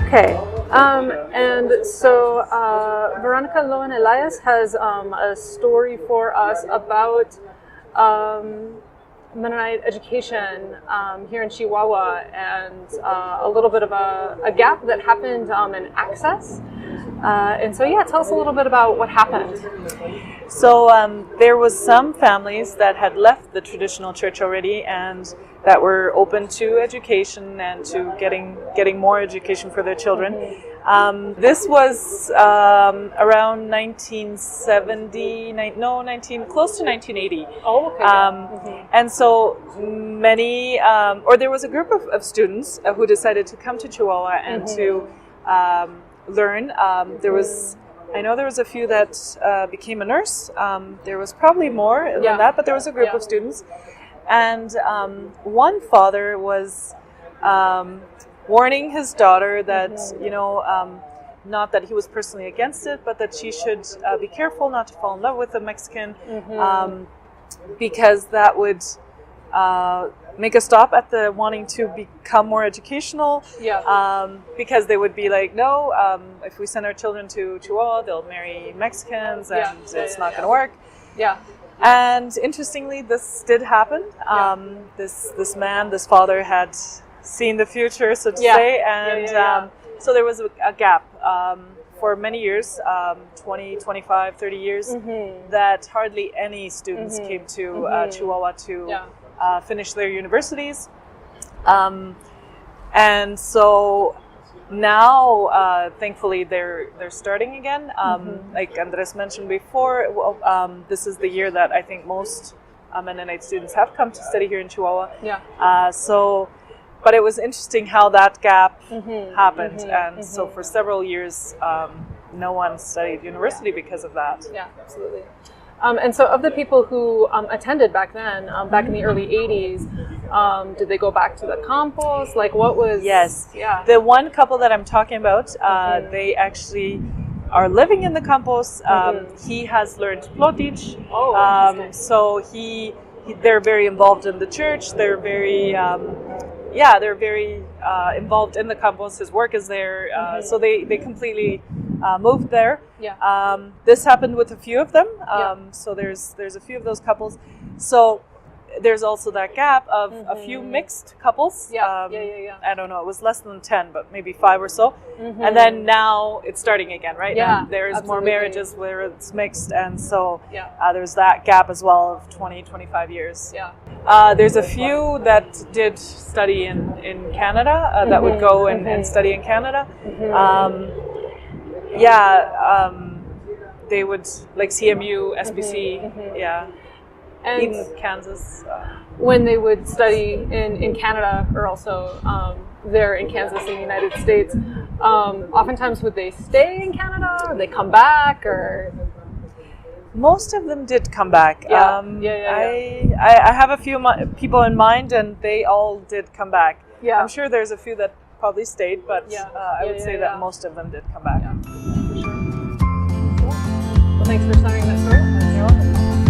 Okay. And so Verónica Loewen Elías has a story for us about Mennonite education here in Chihuahua, and a little bit of a gap that happened in access. And so, yeah, tell us a little bit about what happened. So there was some families that had left the traditional church already and that were open to education and to getting more education for their children. This was around 1970, close to 1980. Oh, okay. And so many, or there was a group of students who decided to come to Chihuahua and to learn. I know there was a few that became a nurse. There was probably more than that, but there was a group of students. And one father was warning his daughter that, not that he was personally against it, but that she should be careful not to fall in love with a Mexican, because that would make a stop at the wanting to become more educational. Because they would be like, no, if we send our children to Chihuahua, they'll marry Mexicans, and it's not going to work. And interestingly, this did happen. This father had seen the future, so to say, and so there was a gap for many years, 20, 25, 30 years, that hardly any students came to Chihuahua to finish their universities. And so now, thankfully, they're starting again. Like Andres mentioned before, this is the year that I think most Mennonite students have come to study here in Chihuahua. But it was interesting how that gap happened. And so for several years, no one studied university because of that. Yeah, absolutely. And so of the people who attended back then, back in the early 80s, did they go back to the campus? Like, what was... Yes. The one couple that I'm talking about, they actually are living in the campus. He has learned Plotich. So they're very involved in the church. They're very... they're very involved in the campus. His work is there. So they completely moved there. This happened with a few of them. So there's a few of those couples. So there's also that gap of a few mixed couples. I don't know, it was less than 10, but maybe 5 or so. And then now it's starting again, right? Now there's more marriages where it's mixed. And so there's that gap as well of 20, 25 years. There's a few that did study in Canada, that would go and study in Canada. They would, like CMU, SBC, and even Kansas. When they would study in Canada, or also there in Kansas in the United States, oftentimes would they stay in Canada, or they come back, or... Most of them did come back. I have a few people in mind, and they all did come back. I'm sure there's a few that probably stayed, but I would say that most of them did come back. Well, thanks for sharing that story. You're welcome.